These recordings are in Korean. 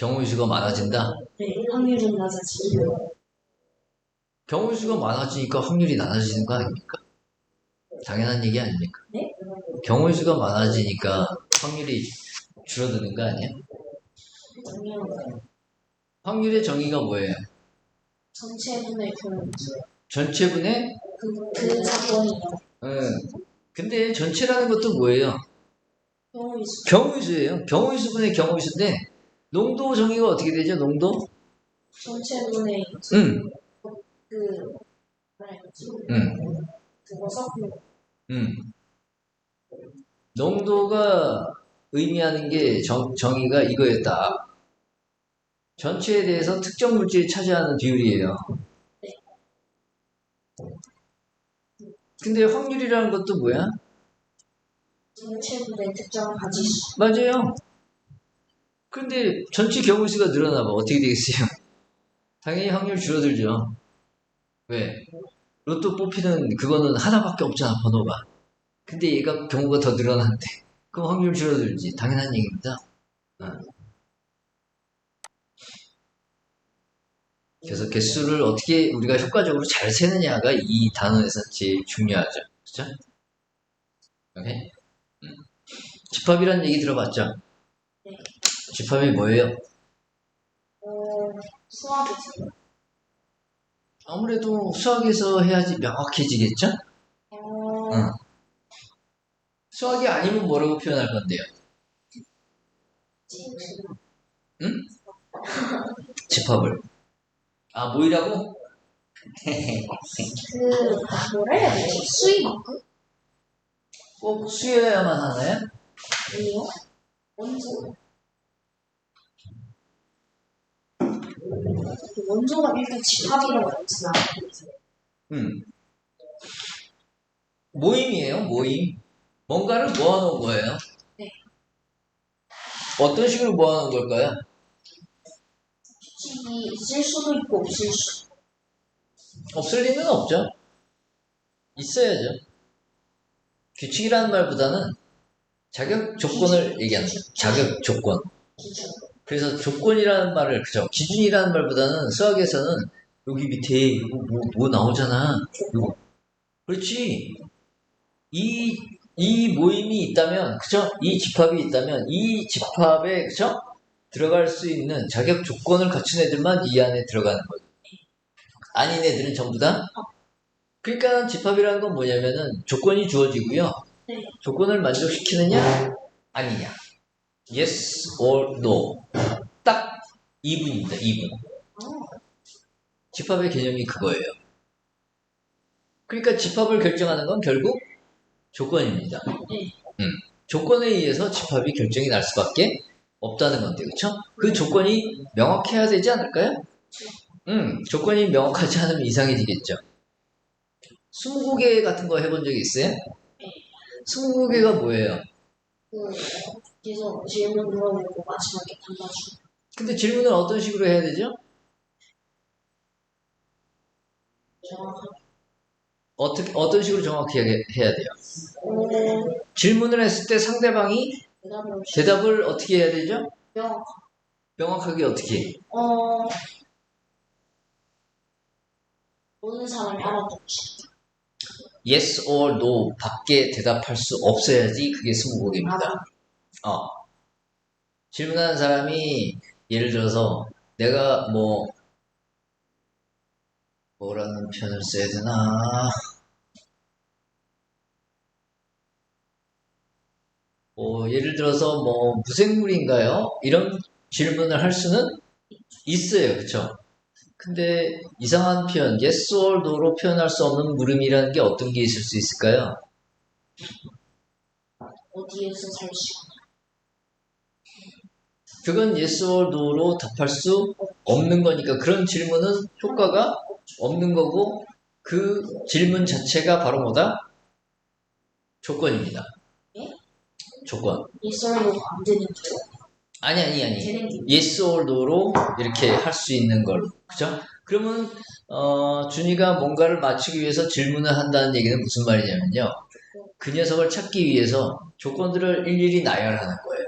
경우의 수가 많아진다? 네, 확률 좀 낮아지고. 경우의 수가 많아지니까 확률이 낮아지는 거 아닙니까? 당연한 얘기 아닙니까? 네? 경우의 수가 많아지니까 확률이 줄어드는 거 아니야? 아니요. 확률의 정의가 뭐예요? 전체분의 그, 전체분의 그 사건이요. 근데 전체라는 것도 뭐예요? 경우의 수. 경우의 수예요. 경우의 수분의 경우의 수인데 농도 정의가 어떻게 되죠? 농도? 전체분의 응. 그, 뭐라 해야 되지? 응. 그거 섞는 거. 농도가 의미하는 게 정의가 이거였다. 전체에 대해서 특정 물질이 차지하는 비율이에요. 근데 확률이라는 것도 뭐야? 전체분의 특정 가지수. 맞아요. 근데 전체 경우의 수가 늘어나면 어떻게 되겠어요? 당연히 확률 줄어들죠. 왜? 로또 뽑히는 그거는 하나밖에 없잖아, 번호가. 근데 얘가 경우가 더 늘어난대. 그럼 확률 줄어들지. 당연한 얘기입니다. 그래서 개수를 어떻게 우리가 효과적으로 잘 세느냐가 이 단원에서 제일 중요하죠. 그죠? 오케이? 집합이라는 얘기 들어봤죠? 네. 집합이 뭐예요? 수학에서. 아무래도 수학에서 해야지 명확해지겠죠? 응. 수학이 아니면 뭐라고 표현할 건데요? 응? 집합을. 아, 뭐이라고? 뭐라 해야 되지? 수입만큼? 꼭 수여야만 하나요? 아니요. 원소. 원소가 일단 집합이라고 하잖아. 모임이에요, 모임. 뭔가를 모아놓은 거예요. 네. 어떤 식으로 모아놓은 걸까요? 규칙이 있을 수도 있고 없을 수. 없을 리는 없죠. 있어야죠. 규칙이라는 말보다는 자격 조건을 얘기하는 거예요. 자격 조건. 기준. 그래서 조건이라는 말을, 그죠? 기준이라는 말보다는 수학에서는 여기 밑에 이거 뭐 나오잖아. 이거. 그렇지. 이 모임이 있다면, 그죠? 이 집합이 있다면, 이 집합에, 그죠? 들어갈 수 있는 자격 조건을 갖춘 애들만 이 안에 들어가는 거죠. 아닌 애들은 전부 다. 그러니까 집합이라는 건 뭐냐면은 조건이 주어지고요. 네. 조건을 만족시키느냐, 아니냐. Yes or no. 딱 2분입니다. 2분. 집합의 개념이 그거예요. 그러니까 집합을 결정하는 건 결국 조건입니다. 네. 조건에 의해서 집합이 결정이 날 수밖에 없다는 건데, 그쵸? 그 조건이 명확해야 되지 않을까요? 조건이 명확하지 않으면 이상해지겠죠. 스무고개 같은 거 해본 적 있어요? 스무고개가 뭐예요? 계속 질문 물어보고 마지막에 답맞추. 근데 질문을 어떤 식으로 해야 되죠? 어떤 식으로 정확히 해야 돼요? 질문을 했을 때 상대방이 대답을 어떻게 해야 되죠? 명확하게 어떻게? 모든 사람이 알아듣지. Yes or no 밖에 대답할 수 없어야지 그게 스무고개입니다. 질문하는 사람이 예를 들어서 내가 뭐라는 표현을 써야 되나? 예를 들어서 무생물인가요? 이런 질문을 할 수는 있어요. 그쵸? 근데 이상한 표현, yes or no로 표현할 수 없는 물음이라는 게 어떤 게 있을 수 있을까요? 어디에서 살 수 있나? 그건 yes or no로 답할 수 없는 거니까 그런 질문은 효과가 없는 거고 그 질문 자체가 바로 뭐다? 조건입니다. 네? 조건. yes or no 안 되는데요? 아니. yes or no로 이렇게 할 수 있는 걸로. 그죠? 그러면 준이가 뭔가를 맞추기 위해서 질문을 한다는 얘기는 무슨 말이냐면요. 그 녀석을 찾기 위해서 조건들을 일일이 나열하는 거예요.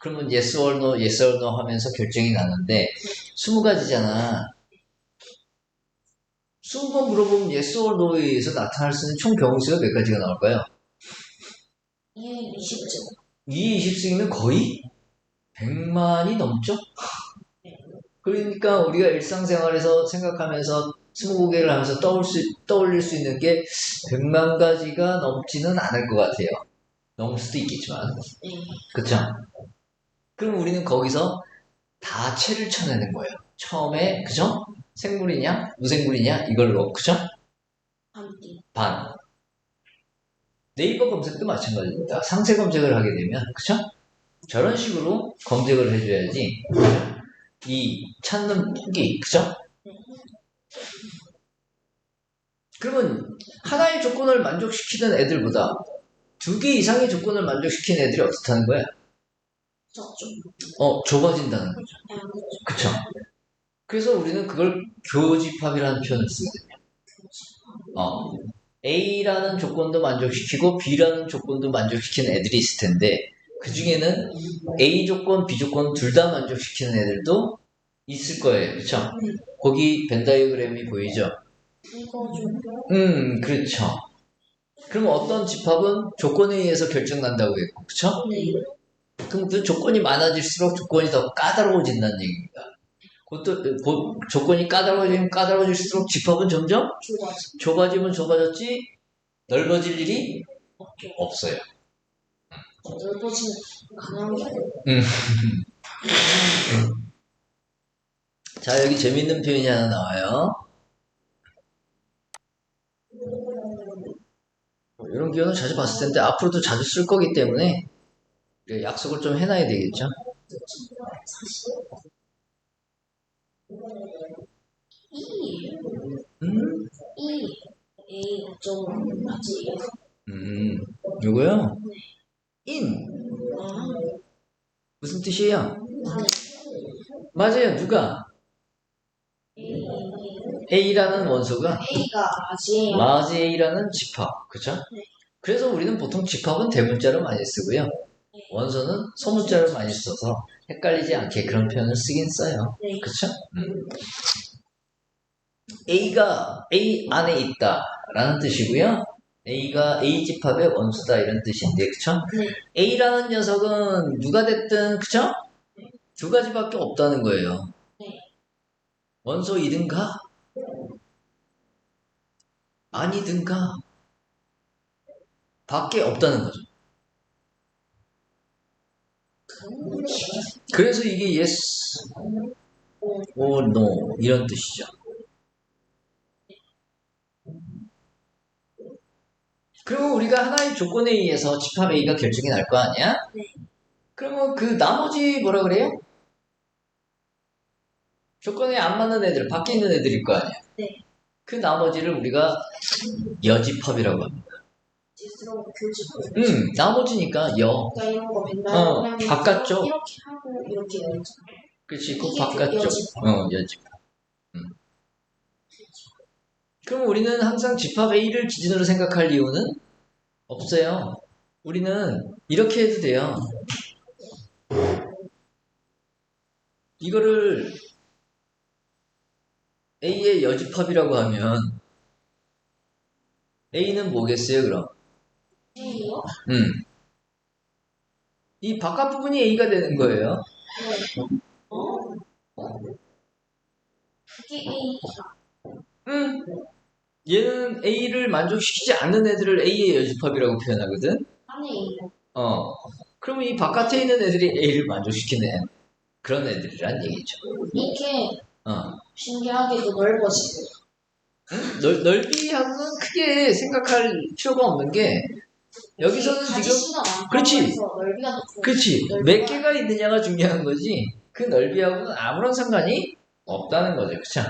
그러면 yes or no, yes or no 하면서 결정이 나는데 20가지잖아. 20번 물어보면 yes or no에 의해서 나타날 수 있는 총 경우수가 몇 가지가 나올까요? 20점. 220승이면 거의 100만이 넘죠? 그러니까 우리가 일상생활에서 생각하면서 스무고개를 하면서 떠올릴 수 있는 게 100만 가지가 넘지는 않을 것 같아요. 넘을 수도 있겠지만. 네. 그쵸? 그럼 우리는 거기서 다 채를 쳐내는 거예요. 처음에, 그죠? 생물이냐? 무생물이냐? 이걸로, 그죠? 한띠. 반. 네이버 검색도 마찬가지입니다. 상세 검색을 하게 되면, 그쵸? 저런 식으로 검색을 해줘야지. 이 찾는 폭이, 그죠? 그러면 하나의 조건을 만족시키는 애들보다 2개 이상의 조건을 만족시키는 애들이 어떻다는 거야? 저쪽. 좁아진다는 거죠. 그쵸? 그래서 우리는 그걸 교집합이라는 표현을 쓰거든요. A라는 조건도 만족시키고 B라는 조건도 만족시키는 애들이 있을 텐데 그 중에는 A 조건, B 조건 둘 다 만족시키는 애들도 있을 거예요. 그쵸? 거기 벤 다이어그램이 보이죠? 이거 좀. 그렇죠. 그럼 어떤 집합은 조건에 의해서 결정난다고 했고, 그쵸? 네. 그럼 그 조건이 많아질수록 조건이 더 까다로워진다는 얘기입니다. 조건이 까다로워지면 까다로워질수록 집합은 점점 좁아지면 좁아졌지 넓어질 일이 없어요. 넓어지면 가능한 게 아니고. 자, 여기 재밌는 표현이 하나 나와요. 이런 기호는 자주 봤을 텐데 앞으로도 자주 쓸 거기 때문에 약속을 좀 해놔야 되겠죠. A 어쩌고 하지. 요거요? in 무슨 뜻이에요? 맞아요. 누가? A라는 원소가 A가 맞이에요. 라지 A라는 집합, 그쵸? 네. 그래서 우리는 보통 집합은 대문자를 많이 쓰고요. 원소는 소문자를 많이 써서 헷갈리지 않게 그런 표현을 쓰긴 써요. 네. 그쵸? A가 A 안에 있다 라는 뜻이고요. A가 A 집합의 원소다 이런 뜻인데, 그쵸? 네. A라는 녀석은 누가 됐든, 그쵸? 두 가지밖에 없다는 거예요. 네. 원소이든가 아니든가 밖에 없다는 거죠. 그래서 이게 yes or no 이런 뜻이죠. 그러면 우리가 하나의 조건에 의해서 집합 A가 결정이 날 거 아니야? 네. 그러면 그 나머지 뭐라 그래요? 조건에 안 맞는 애들, 밖에 있는 애들일 거 아니야? 네. 그 나머지를 우리가 여집합이라고 합니다. 교집. 나머지니까 여. 그러니까 이런 거 맨날 바깥쪽. 이렇게 하고 이렇게 열잖아요. 그렇지, 그 이게 바깥쪽. 여집합. 여집합. 그럼 우리는 항상 집합 A를 기준으로 생각할 이유는 없어요. 우리는 이렇게 해도 돼요. 이거를 A의 여집합이라고 하면 A는 뭐겠어요, 그럼? A요? 이 바깥 부분이 A가 되는 거예요. 그게 A가. 얘는 A를 만족시키지 않는 애들을 A의 여집합이라고 표현하거든. 안에 A요. 그러면 이 바깥에 있는 애들이 A를 만족시키는 그런 애들이란 얘기죠. 이게 신기하게도 넓어지고. 넓이하고는 크게 생각할 필요가 없는 게 여기서는 지금 가지수가 많다고 그렇지. 해서 넓이가 높고. 그렇지. 몇 개가 있느냐가 중요한 거지. 그 넓이하고는 아무런 상관이 없다는 거죠. 그쵸?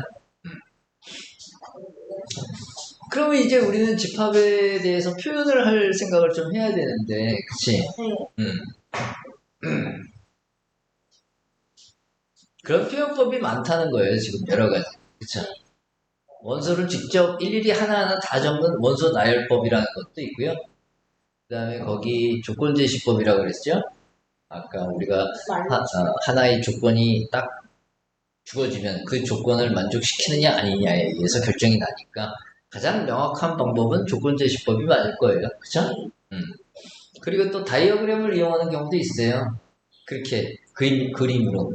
그러면 이제 우리는 집합에 대해서 표현을 할 생각을 좀 해야 되는데, 그치? 네. 그런 표현법이 많다는 거예요, 지금 여러 가지. 그쵸? 원소를 직접 일일이 하나하나 다 적는 원소 나열법이라는 것도 있고요. 그 다음에 거기 조건제시법이라고 그랬죠? 아까 우리가 말로. 하나의 조건이 딱 주어지면 그 조건을 만족시키느냐 아니냐에 의해서 결정이 나니까 가장 명확한 방법은 조건제시법이 맞을 거예요. 그쵸? 음. 그리고 또 다이어그램을 이용하는 경우도 있어요. 그렇게 그림으로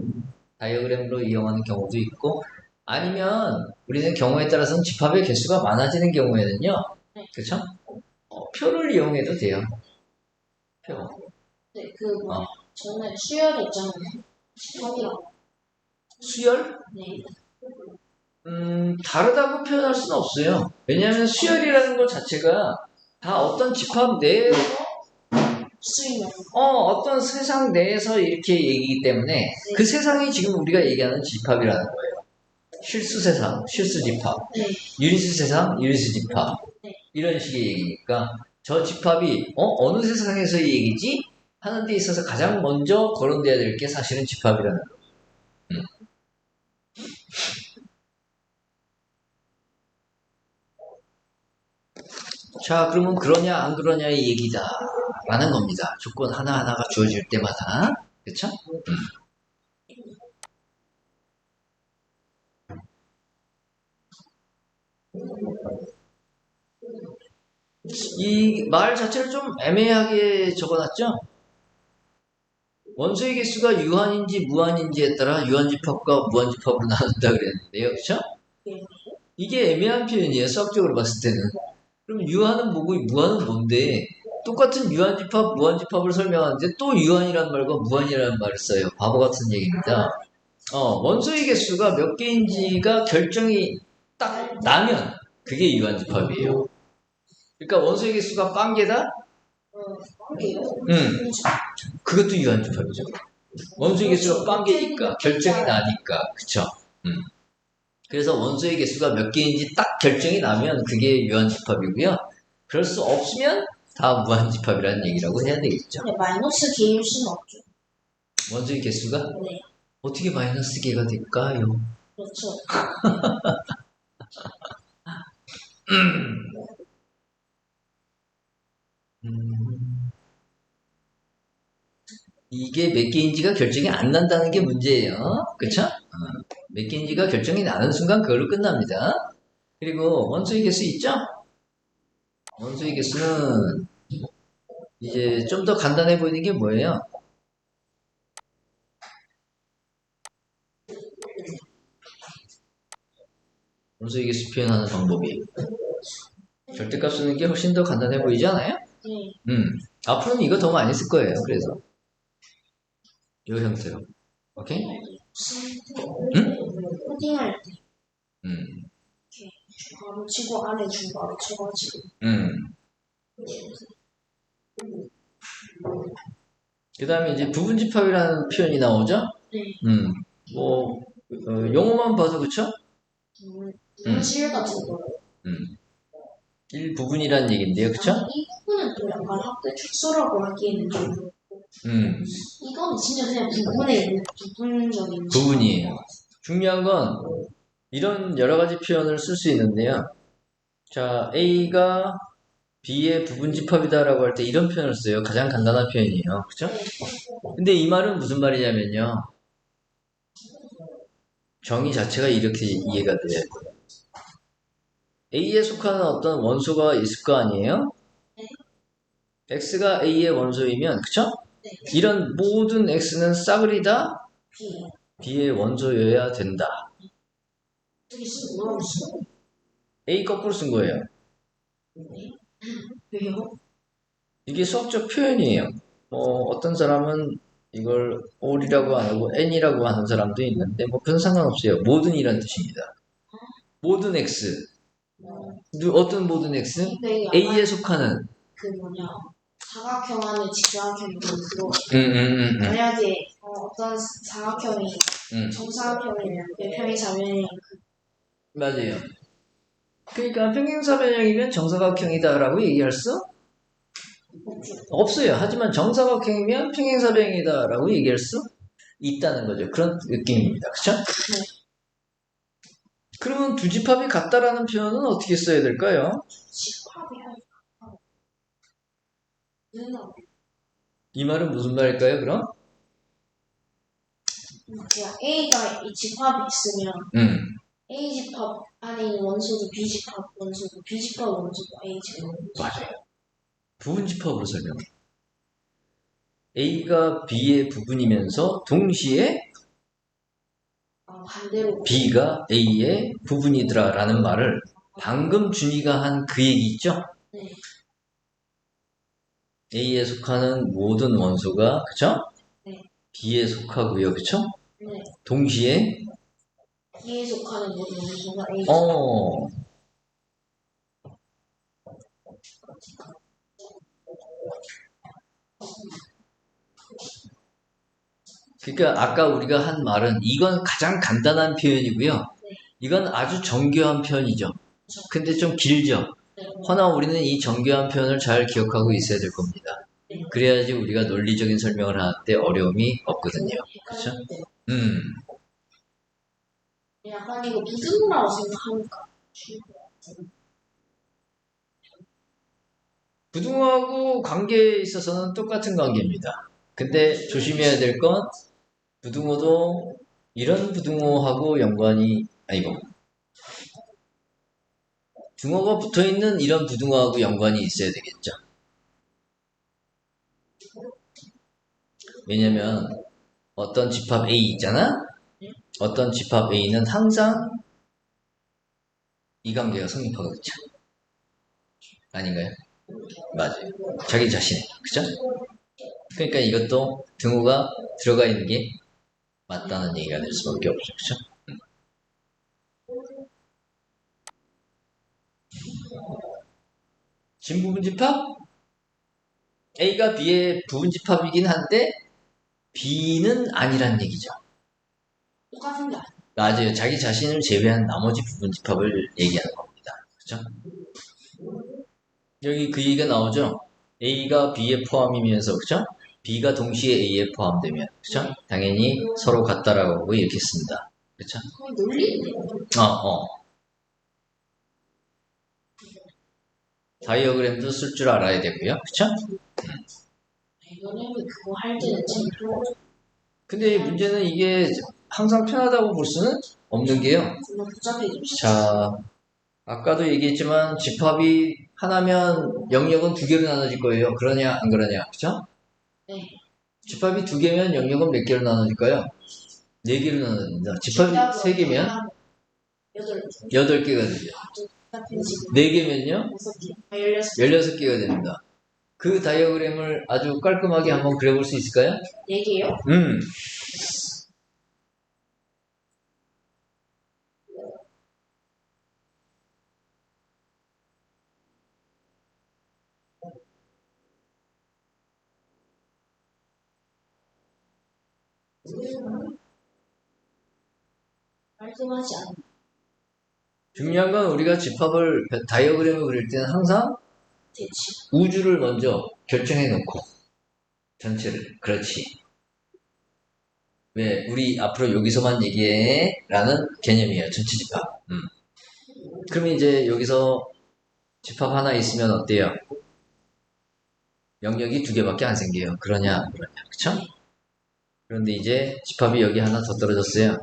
다이어그램으로 이용하는 경우도 있고 아니면 우리는 경우에 따라서는 집합의 개수가 많아지는 경우에는요. 그쵸? 표를 이용해도 돼요. 표. 네, 그 뭐냐. 저는 수열 있잖아요. 수열이라고. 수열? 네. 다르다고 표현할 수는 없어요. 왜냐하면 수열이라는 것 자체가 다 어떤 집합 내에서 수열. 어떤 세상 내에서 이렇게 얘기이기 때문에 그 세상이 지금 우리가 얘기하는 집합이라는 거예요. 실수 세상, 실수 집합. 네. 유리수 세상, 유리수 집합. 네. 이런 식의 얘기니까 저 집합이 어느 세상에서의 얘기지? 하는 데 있어서 가장 먼저 거론돼야 될 게 사실은 집합이라는 거예요. 자, 그러면 그러냐 안 그러냐의 얘기다 라는 겁니다. 조건 하나하나가 주어질 때마다. 그쵸? 이 말 자체를 좀 애매하게 적어놨죠? 원소의 개수가 유한인지 무한인지에 따라 유한집합과 무한집합으로 나눈다 그랬는데요. 그쵸? 네. 이게 애매한 표현이에요. 수학적으로 봤을 때는. 그럼 유한은 뭐고 무한은 뭔데? 똑같은 유한집합, 무한집합을 설명하는데 또 유한이라는 말과 무한이라는 말을 써요. 바보 같은 얘기입니다. 원소의 개수가 몇 개인지가 결정이 딱 나면 그게 유한집합이에요. 그러니까 원소의 개수가 0개다? 그것도 유한집합이죠. 원소의 개수가 0개니까 결정이 나니까. 그쵸? 그래서 원소의 개수가 몇 개인지 딱 결정이 나면 그게 유한집합이고요. 그럴 수 없으면 다 무한집합이라는 얘기라고 해야 되겠죠. 네, 마이너스 개일 수는 없죠. 원소의 개수가 네. 어떻게 마이너스 개가 될까요? 그렇죠. 이게 몇 개인지가 결정이 안 난다는 게 문제예요. 그쵸? 몇 개인지가 결정이 나는 순간 그걸로 끝납니다. 그리고 원소의 개수 있죠? 원소의 개수는 이제 좀 더 간단해 보이는 게 뭐예요? 원소의 개수 표현하는 방법이 절대값 쓰는 게 훨씬 더 간단해 보이지 않아요? 네. 앞으로는 이거 더 많이 쓸 거예요. 그래서 이 형태로. 오케이? 코딩할 때 음, 바로 치고 아래 줄 바로 쳐가지고. 그 다음에 이제 부분집합이라는 표현이 나오죠? 네. 뭐, 용어만 봐도 그쵸? 실 같은 거. 일부분이라는 얘기인데요. 그쵸? 이 부분은 또 약간 학교 축소라고 하기에는 좀. 이건 진짜 그냥 부분에 있는 부분적인. 부분이에요. 중요한 건 이런 여러 가지 표현을 쓸 수 있는데요. 자, A가 B의 부분집합이다라고 할 때 이런 표현을 써요. 가장 간단한 표현이에요. 그쵸? 근데 이 말은 무슨 말이냐면요. 정의 자체가 이렇게 이해가 돼요. A에 속하는 어떤 원소가 있을 거 아니에요? X가 A의 원소이면, 그쵸? 이런 모든 X는 싸그리 다 B의 원소여야 된다. 되게 뭐라고 써? A 거꾸로 쓴 거예요. 왜요? 이게 수학적 표현이에요. 어떤 사람은 이걸 all이라고 안 하고 n이라고 하는 사람도 있는데 뭐 그건 상관없어요. 모든이란 뜻입니다. 모든 x. 어떤 모든 x? 네, A에 속하는. 그 뭐냐 사각형 안에 직사각형이 있는 그거. 만약에 어떤 사각형이 정사각형이면 평행사면이 맞아요. 그러니까 평행사변형이면 정사각형이다라고 얘기할 수 없어요. 하지만 정사각형이면 평행사변형이다라고 얘기할 수 있다는 거죠. 그런 느낌입니다. 그쵸? 네. 그러면 두 집합이 같다라는 표현은 어떻게 써야 될까요? 집합이야. 이 말은 무슨 말일까요, 그럼? 그냥 A가 이 집합이 있으면 A 집합 안에 있는 원소도 B 집합 원소고 B 집합 원소도 A 집합 맞아요. 부분 집합으로 설명해. A가 B의 부분이면서 동시에 반대로 B가 A의 부분이더라 라는 말을 방금 준이가 한 그 얘기 있죠? 네. A에 속하는 모든 원소가 그쵸? 네. B에 속하고요. 그쵸? 네. 동시에 B에 속하는 모든 원소가 A 그러니까 아까 우리가 한 말은 이건 가장 간단한 표현이고요. 네. 이건 아주 정교한 표현이죠. 근데 좀 길죠. 네. 허나 우리는 이 정교한 표현을 잘 기억하고 있어야 될 겁니다. 네. 그래야지 우리가 논리적인 설명을 하는데 어려움이 없거든요. 그렇죠? 약간 이거 무슨거라고 생각하니까 부등호하고 관계에 있어서는 똑같은 관계입니다. 근데 조심해야 될 건 부등호도 이런 부등호하고 연관이 아니고 등호가 붙어있는 이런 부등호하고 연관이 있어야 되겠죠. 왜냐면 어떤 집합 A 있잖아? 어떤 집합 A는 항상 이 관계가 성립하거든요. 아닌가요? 맞아요. 자기 자신. 그죠? 그러니까 이것도 등호가 들어가 있는 게 맞다는 얘기가 될 수밖에 없죠. 그죠? 진부분집합? A가 B의 부분집합이긴 한데 B는 아니란 얘기죠. 똑같은 게 맞아요. 자기 자신을 제외한 나머지 부분집합을 얘기하는 겁니다. 그죠? 여기 그 얘기가 나오죠? A가 B에 포함이면서, 그죠? B가 동시에 A에 포함되면, 그죠? 당연히 서로 같다라고 하고 이렇게 씁니다. 그쵸? 거의 논리인데 다이어그램도 쓸 줄 알아야 되고요. 그쵸? 이거는 그거 할 때는 제일 근데 문제는 이게 항상 편하다고 볼 수는 없는 게요. 너무 복잡해지죠. 자, 아까도 얘기했지만 집합이 하나면 영역은 두 개로 나눠질 거예요. 그러냐 안 그러냐. 그쵸? 네. 집합이 두 개면 영역은 몇 개로 나눠질까요? 네 개로 나눠집니다. 집합이 세 개면 8개가 되죠. 네 개면요? 16개가 됩니다. 그 다이어그램을 아주 깔끔하게 한번 그려볼 수 있을까요? 4개요? 깔끔하지 않아. 중요한 건 우리가 집합을 다이어그램을 그릴 때는 항상 대치. 우주를 먼저 결정해 놓고 전체를 그렇지. 왜 우리 앞으로 여기서만 얘기해 라는 개념이에요. 전체 집합. 그러면 이제 여기서 집합 하나 있으면 어때요? 영역이 두 개밖에 안 생겨요. 그러냐 안 그러냐. 그쵸? 그런데 이제 집합이 여기 하나 더 떨어졌어요.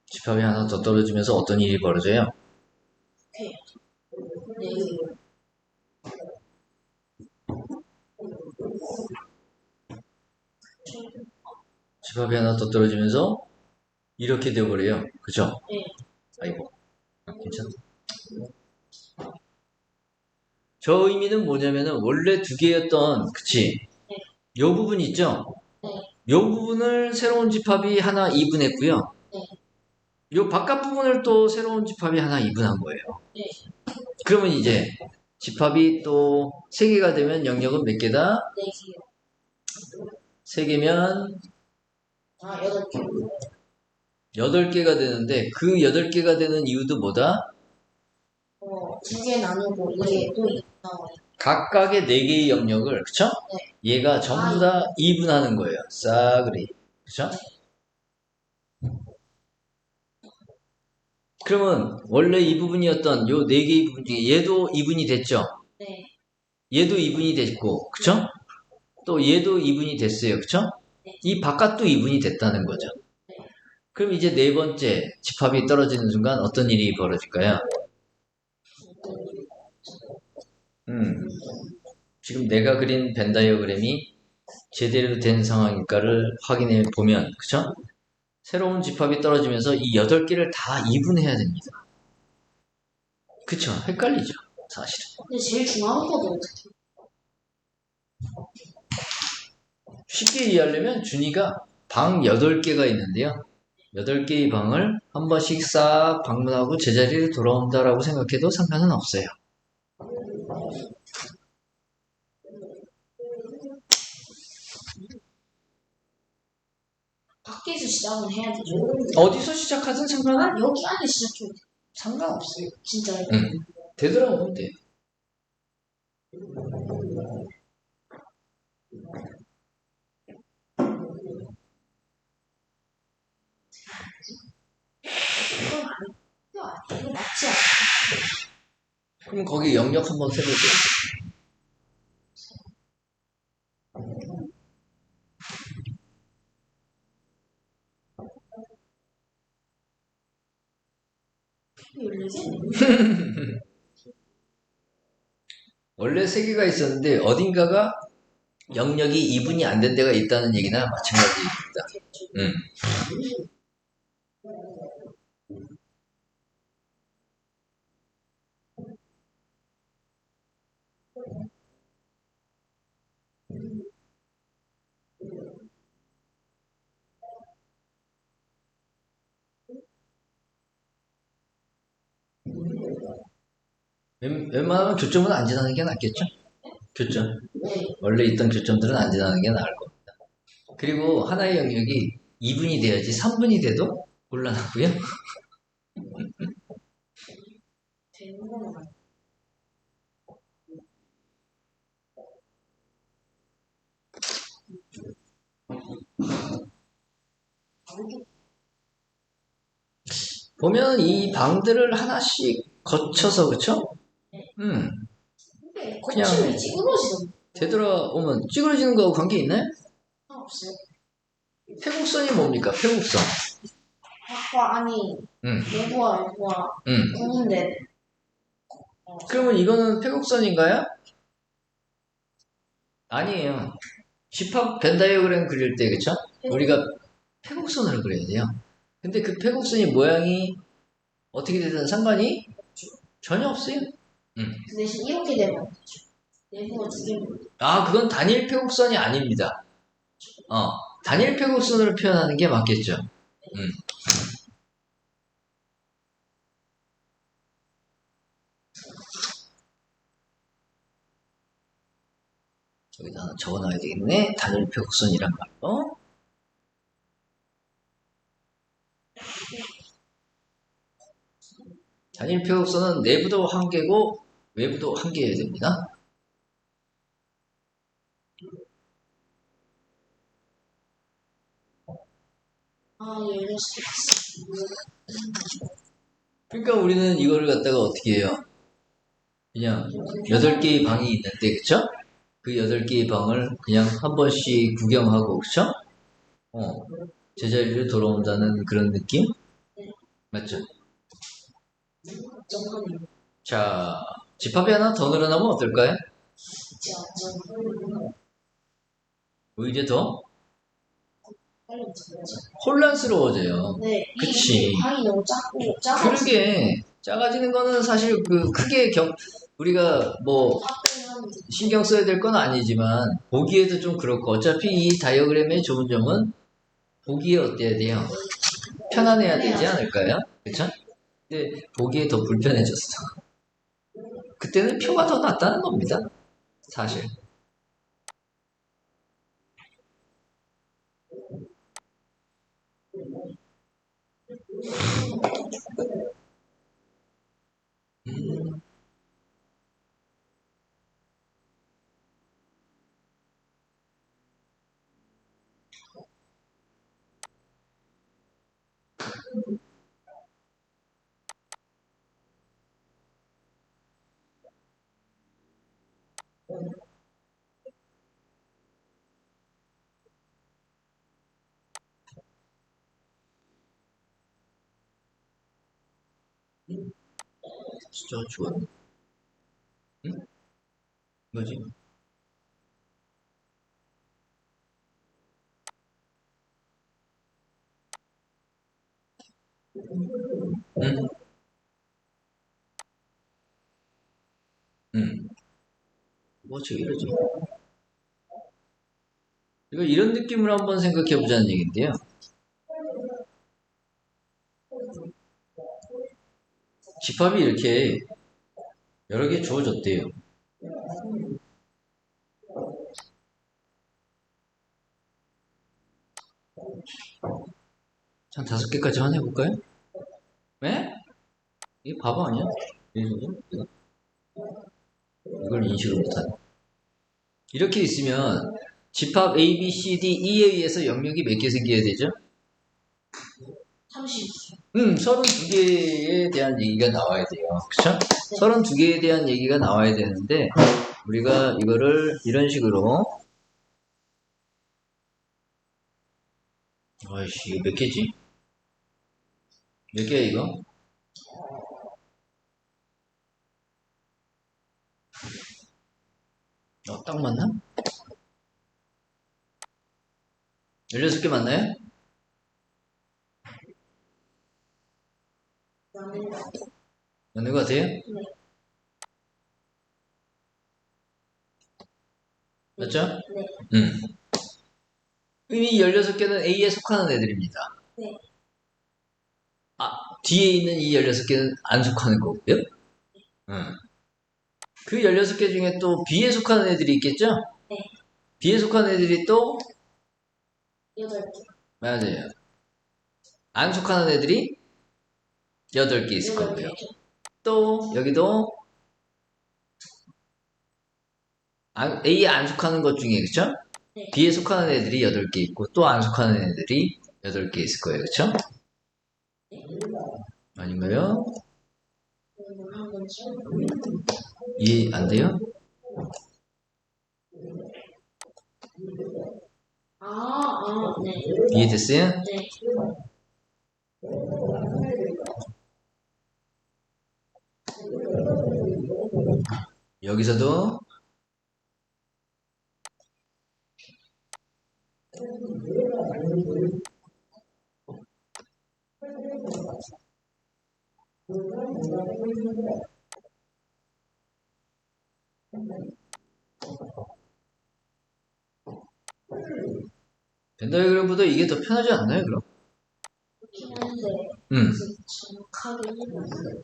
집합이 하나 더 떨어지면서 어떤 일이 벌어져요? 네. 집합이 하나 더 떨어지면서 이렇게 되어버려요. 그죠? 네. 아이고, 괜찮아. 저 의미는 뭐냐면은 원래 두 개였던, 그치? 네. 요 부분 있죠? 네. 요 부분을 새로운 집합이 하나 이분했고요. 네. 요 바깥 부분을 또 새로운 집합이 하나 이분한 거예요. 네. 그러면 이제 집합이 또 3개가 되면 영역은 몇 개다? 4개요. 3개면 8개. 8개가 되는데 그 8개가 되는 이유도 뭐다? 2개 나누고 이게 또 나와요. 각각의 4개의 영역을, 그쵸? 네. 얘가 전부 다 이분하는 거예요. 싸그리. 그쵸? 그러면 원래 이 부분이었던 요 네 개의 부분 중에 얘도 이분이 됐죠? 네. 얘도 이분이 됐고, 그쵸? 또 얘도 이분이 됐어요, 그쵸? 네. 이 바깥도 이분이 됐다는 거죠. 네. 그럼 이제 네 번째 집합이 떨어지는 순간 어떤 일이 벌어질까요? 지금 내가 그린 벤 다이어그램이 제대로 된 상황일까를 확인해 보면, 그쵸? 새로운 집합이 떨어지면서 이 8개를 다 이분해야 됩니다. 그쵸? 헷갈리죠, 사실은. 근데 제일 중요한 거도 어떻게? 쉽게 이해하려면 준이가 방 8개가 있는데요. 8개의 방을 한 번씩 싹 방문하고 제자리로 돌아온다라고 생각해도 상관은 없어요. 밖에서 시작은 해야 되죠. 어디서 시작하든 상관은 여기 안에 시작해도 돼. 상관없어요. 진짜요? 되돌아오면 돼요. 이거 맞지 않아? 그럼 거기 영역 한번 세볼게요. 원래 3개가 있었는데 어딘가가 영역이 이분이 안 된 데가 있다는 얘기나 마찬가지입니다. 웬만하면 교점은 안 지나는 게 낫겠죠? 교점. 원래 있던 교점들은 안 지나는 게 나을 겁니다. 그리고 하나의 영역이 2분이 돼야지 3분이 돼도 곤란하고요. 되는 건 아니야. 보면 이 방들을 하나씩 거쳐서, 그쵸? 근데 그냥 거침이 찌그러지던데. 되돌아오면 찌그러지는 거하고 관계 있나요? 없어요. 폐곡선이 뭡니까? 폐곡선. 밖과 안이 내부와 외부와 구분된. 그러면 이거는 폐곡선인가요? 아니에요. 집합 벤 다이어그램 그릴 때, 그쵸? 우리가 폐곡선을 그려야 돼요. 근데 그 폐곡선이 모양이 어떻게 되든 상관이 전혀 없어요. 그 대신 이렇게 되면 내부가 두 개면. 그건 단일 폐곡선이 아닙니다. 단일 폐곡선으로 표현하는 게 맞겠죠. 여기다 하나 적어놔야 되겠네. 단일 폐곡선이란 말로. 단일 폐곡선은 내부도 한 개고 외부도 한 개여야 됩니다. 그러니까 우리는 이거를 갖다가 어떻게 해요? 그냥 8개의 방이 있는데, 그쵸? 그 8개의 방을 그냥 한 번씩 구경하고, 그쵸? 제자리로 돌아온다는 그런 느낌? 맞죠? 자, 집합이 하나 더 늘어나면 어떨까요? 오히려 더 혼란스러워져요. 네, 그치. 방이 너무 작아. 그러게, 작아지는 거는 사실 크게 우리가 뭐, 신경 써야 될 건 아니지만, 보기에도 좀 그렇고, 어차피 이 다이어그램의 좋은 점은 보기에 어때야 돼요? 편안해야 되지 않을까요? 그쵸? 근데 보기에 더 불편해졌어. 그때는 표가 더 낫다는 겁니다. 사실. 진짜 죽었네. 응? 뭐지? 응? 응. 뭐지 이러지? 이거 이런 느낌으로 한번 생각해 보자는 얘기인데요. 집합이 이렇게 여러 개 주어졌대요. 한 5개까지만 해볼까요? 네? 이게 바보 아니야? 이걸 인식을 못하네. 이렇게 있으면 집합 A, B, C, D, E에 의해서 영역이 몇 개 생겨야 되죠? 30. 32개에 대한 얘기가 나와야 돼요. 그쵸? 네. 32개에 대한 얘기가 나와야 되는데, 우리가 이거를 이런 식으로, 아이씨, 이거 몇 개지? 몇 개야, 이거? 딱 맞나? 16개 맞나요? 맞는 것 같아요? 네. 맞죠? 네. 이미 16개는 A에 속하는 애들입니다. 네. 뒤에 있는 이 16개는 안 속하는 거고요. 그 16개 중에 또 B에 속하는 애들이 있겠죠? 네. B에 속하는 애들이 또 8개. 맞아요. 안 속하는 애들이 8개 있을 거고요. 또 여기도 A에 안 속하는 것 중에 그쵸? 네. B에 속하는 애들이 8개 있고 또 안 속하는 애들이 8개 있을 거예요. 그쵸? 아닌가요? 한 번씩. 이해 안 돼요? 네. 이해됐어요? 네. 여기서도 벤다이어그램보다 이게 더 편하지 않나요, 그럼? 그렇긴 한데 음. 정확하게 해봤어요.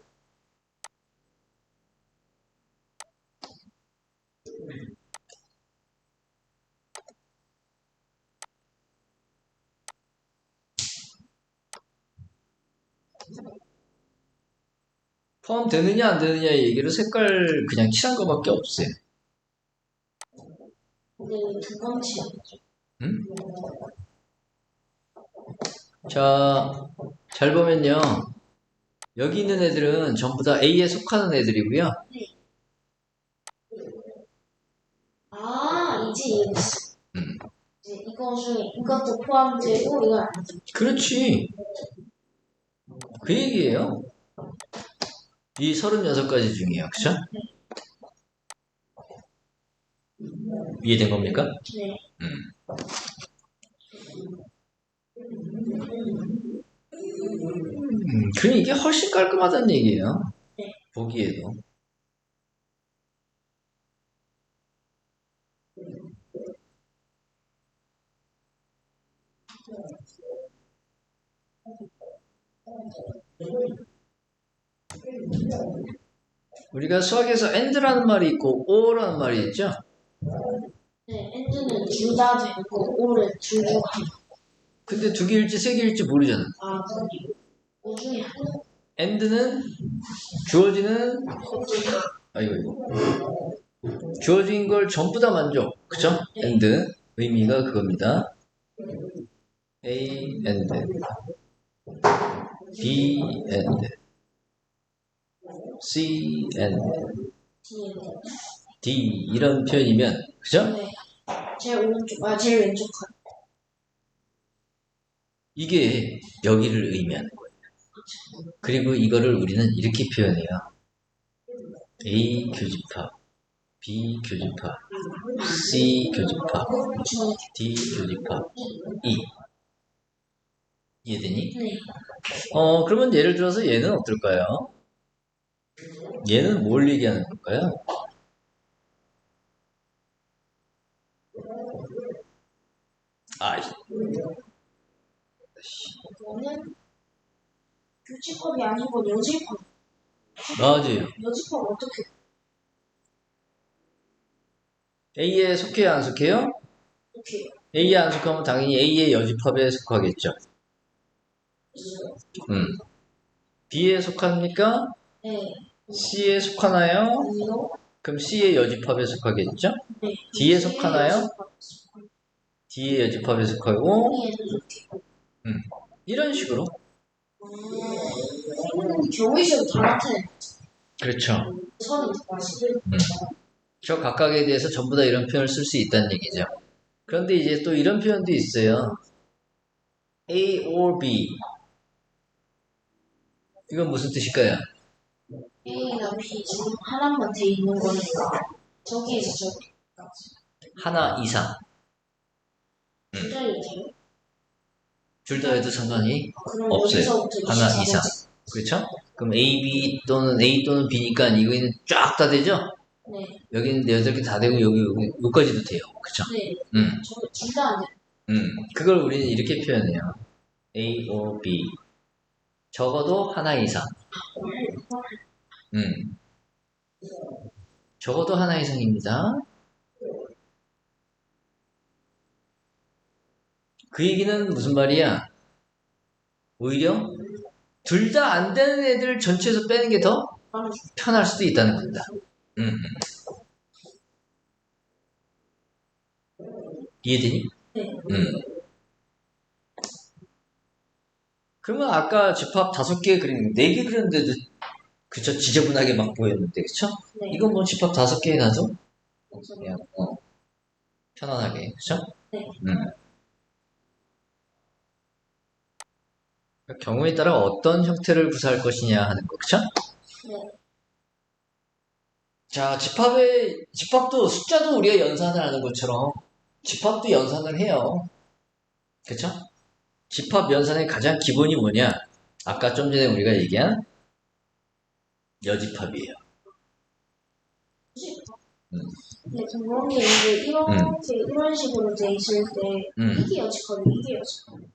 포함되느냐 안 되느냐 얘기를 색깔 그냥 칠한 거밖에 없어요. 근데 두 번째 음? 자, 잘 보면요. 여기 있는 애들은 전부 다 A에 속하는 애들이고요. 이제 이해했어. 음. 이제 이것도 포함되고 이건 안 돼. 그렇지. 그 얘기예요. 이 36가지 중이에요. 그쵸? 이해된 겁니까? 네. 그럼 이게 훨씬 깔끔하다는 얘기예요. 네. 보기에도. 우리가 수학에서 and라는 말이 있고 or라는 말이 있죠? 네, 엔드는 둘 다 되고 오를 둘 중 하나. 근데 2개일지 3개일지 모르잖아. 그럼요. 그 중에 하나. and는 주어지는 주어진 걸 전부 다 만족. 그쵸? 네. and 의미가 그겁니다. A and B and C and 뒤에. D 이런 표현이면 그죠? 네. 제일 왼쪽 칸. 이게 여기를 의미하는 거예요. 그리고 이거를 우리는 이렇게 표현해요. A 교집합, B 교집합, C 교집합, D 교집합, E. 이해되니? 네. 그러면 예를 들어서 얘는 어떨까요? 얘는 뭘 얘기하는 걸까요? 아, 이거는 교집합이 아니고 여집합. 맞아요. 여집합 어떻게? A에 속해요, 안 속해요? 어떻게? A에 안 속하면 당연히 A의 여집합에 속하겠죠. B에 속합니까? 네. C에 속하나요? 아니요. 그럼 C의 여집합에 속하겠죠? 네. D에 속하나요? D의 여집합에 속하고 이런 식으로. 경우의식은 다 나타내. 그렇죠. 선이 저 각각에 대해서 전부 다 이런 표현을 쓸 수 있다는 얘기죠. 그런데 이제 또 이런 표현도 있어요. A or B. 이건 무슨 뜻일까요? A나 B 중 하나만 돼 있는 거니까 저기에서 저기까지. 하나 이상. 둘다 돼요? 둘 다 해도 상관이 그럼 없어요. 여기서부터 하나 24 이상. 번째. 그렇죠? 그럼 A, B 또는 A 또는 B니까 이거는 쫙 다 되죠? 네. 여기는 8개 다 되고 여기까지도 돼요. 그렇죠? 네. 둘다 안 돼요. 그걸 우리는 이렇게 표현해요. A or B. 적어도 하나 이상. 적어도 하나 이상입니다. 그 얘기는 무슨 말이야? 오히려 둘 다 안 되는 애들 전체에서 빼는 게 더 편할 수도 있다는 겁니다. 이해되니? 네. 그러면 아까 집합 5개 그림, 4개 그렸는데도 그쵸? 지저분하게 막 보였는데, 그쵸? 네. 이건 뭐 집합 5개 해놔도 그냥 편안하게, 그쵸? 네. 경우에 따라 어떤 형태를 구사할 것이냐 하는 거, 그쵸? 네. 자, 집합도 숫자도 우리가 연산을 하는 것처럼 집합도 연산을 해요. 그쵸? 집합 연산의 가장 기본이 뭐냐? 아까 좀 전에 우리가 얘기한 여집합이에요. 네, 그런 게 이제 이런 식으로 돼 있을 때 이게 여지거든, 이게 여지거든.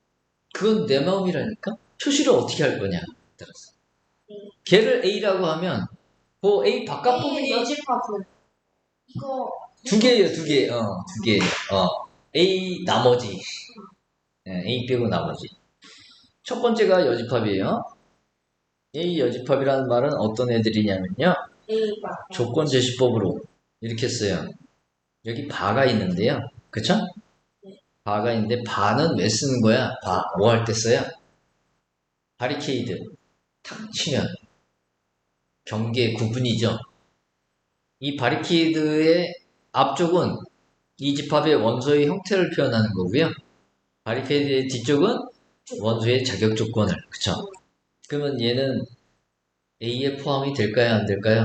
그건 내 마음이라니까? 표시를 어떻게 할 거냐? 따라서. 걔를 A라고 하면 그 A 바깥 부분이 여집합은 이거 2개예요, 2개. 2개. A 나머지. A 빼고 나머지. 첫 번째가 여집합이에요. A 여집합이라는 말은 어떤 애들이냐면요. A가 조건제시법으로 이렇게 써요. 여기 바가 있는데요. 그쵸? 바가 있는데 바는 왜 쓰는 거야? 뭐 할 때 써요? 바리케이드 탁 치면 경계 구분이죠. 이 바리케이드의 앞쪽은 이 집합의 원소의 형태를 표현하는 거고요. 바리케이드의 뒤쪽은 원소의 자격 조건을. 그쵸? 그러면 얘는 A에 포함이 될까요? 안 될까요?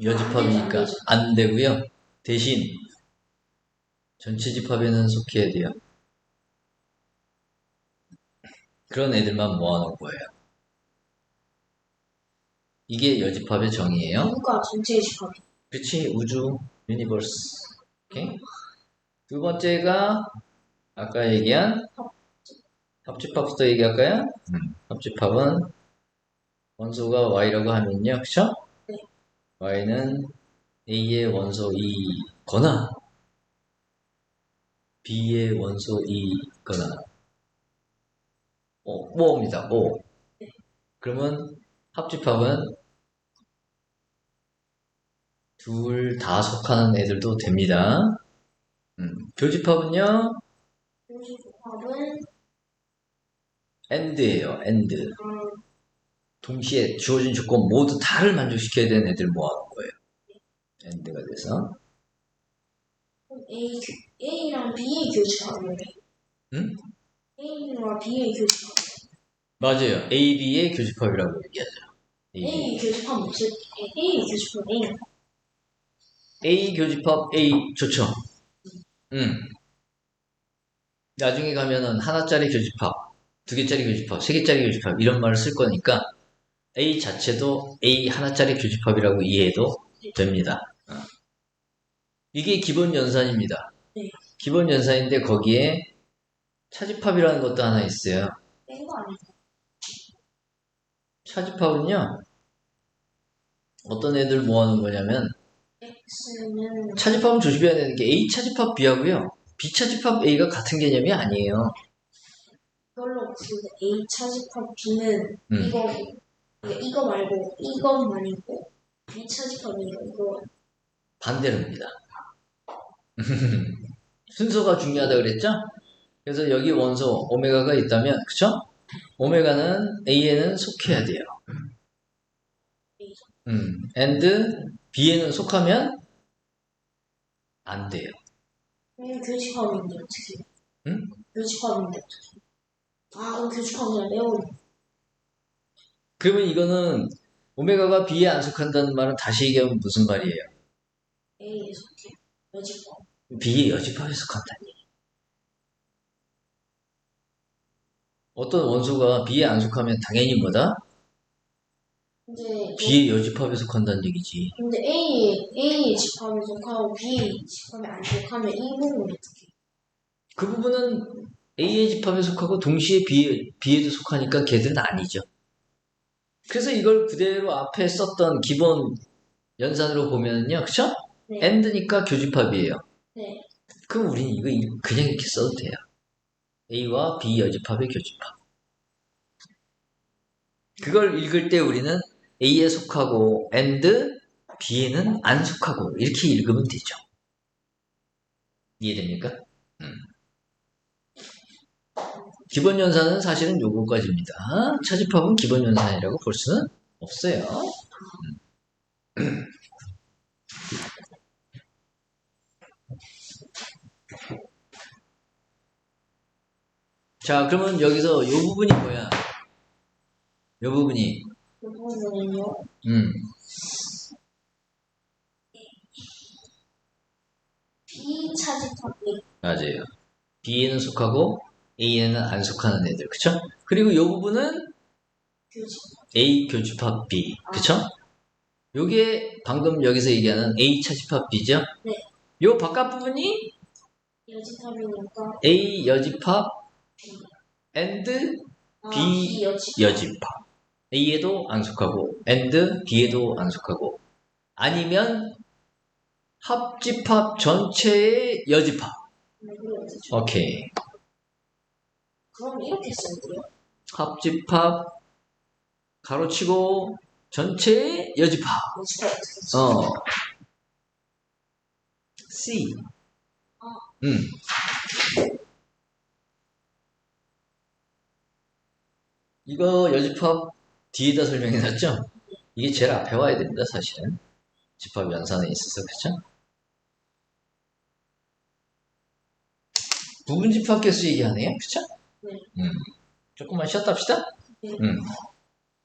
여집합이니까 안 되고요. 대신 전체 집합에는 속해야 돼요. 그런 애들만 모아놓은 거예요. 이게 여집합의 정의예요. 누가 전체 집합? 그치? 우주, 유니버스. 오케이? 두 번째가 아까 얘기한 합집합부터 얘기할까요? 합집합은 원소가 Y라고 하면요. 그쵸? 네. Y는 A의 원소이거나 B의 원소이거나 O입니다. O. 그러면 합집합은 둘 다 속하는 애들도 됩니다. 교집합은요? 교집합은 AND예요. AND. 동시에 주어진 조건 모두 다를 만족시켜야 되는 애들 모아놓은 거예요. AND가 돼서. A랑 B의 교집합이에요. 응? A랑 B의 교집합. 맞아요. A, B의 교집합이라고 얘기하죠. A 교집합 무슨 A 교집합 A A 교집합 A 좋죠. 나중에 가면은 하나짜리 교집합, 두 개짜리 교집합, 세 개짜리 교집합 이런 말을 쓸 거니까 A 자체도 A 하나짜리 교집합이라고 이해해도 됩니다. 이게 기본 연산입니다. 네. 기본 연산인데 거기에 차집합이라는 것도 하나 있어요. 뺀 거 아니에요? 차집합은요, 어떤 애들 모아놓은 거냐면, X는 차집합은 조심해야 되는 게 A 차집합 B하고요, B 차집합 A가 같은 개념이 아니에요. 이걸로 봤을 때 A 차집합 B는 음. 이거 말고 이것만 있고 B 차집합이 이거 반대로입니다. 순서가 중요하다 그랬죠? 그래서 여기 원소 오메가가 있다면, 그쵸? 오메가는 A에는 속해야 돼요. and B에는 속하면 안 돼요. 교집합인데 어떻게? 응? 교집합인데 어떻게? 그럼 교집합이라 레오니 그러면 이거는 오메가가 B에 안 속한다는 말은 다시 얘기하면 무슨 말이에요? A에 속해 교집합. B의 여집합에 속한다는 얘기. 어떤 원소가 B에 안 속하면 당연히 뭐다? 근데 B의 여집합에 속한다는 얘기지. 근데 A 집합에 속하고 B 집합에 안 속하면 이 부분 어떻게? 그 부분은 A의 집합에 속하고 동시에 B에도 속하니까 걔들은 아니죠. 그래서 이걸 그대로 앞에 썼던 기본 연산으로 보면요. 그쵸? 네. and니까 교집합이에요. 네. 그럼 우리는 이거 그냥 이렇게 써도 돼요. A와 B 여집합의 교집합. 그걸 읽을 때 우리는 A에 속하고 and B에는 안 속하고 이렇게 읽으면 되죠. 이해됩니까? 기본 연산은 사실은 요거까지입니다. 차집합은 기본 연산이라고 볼 수는 없어요. 자, 그러면 여기서 요 부분이 뭐야? 요 부분이 이 부분은요. B 차집합이 맞아요. B에는 속하고 A에는 안 속하는 애들, 그쵸? 그리고 요 부분은 교집합. A 교집합 B, 그쵸? 요게 방금 여기서 얘기하는 A 차집합 B죠? 네. 요 바깥 부분이 여집합이니까 A 여집합 and B 여집합. A에도 안 속하고 and B에도 안 속하고 아니면 합집합 전체의 여집합. 오케이. 그럼 이렇게 써야 돼요. 합집합 가로치고 전체의 여집합. 여집합 어떻게 써요? C. 이거 여집합 뒤에다 설명해놨죠? 이게 제일 앞에 와야 됩니다, 사실은. 집합 연산에 있어서, 그쵸? 부분 집합 개수 얘기하네요, 그쵸? 네. 조금만 쉬었다 합시다. 네.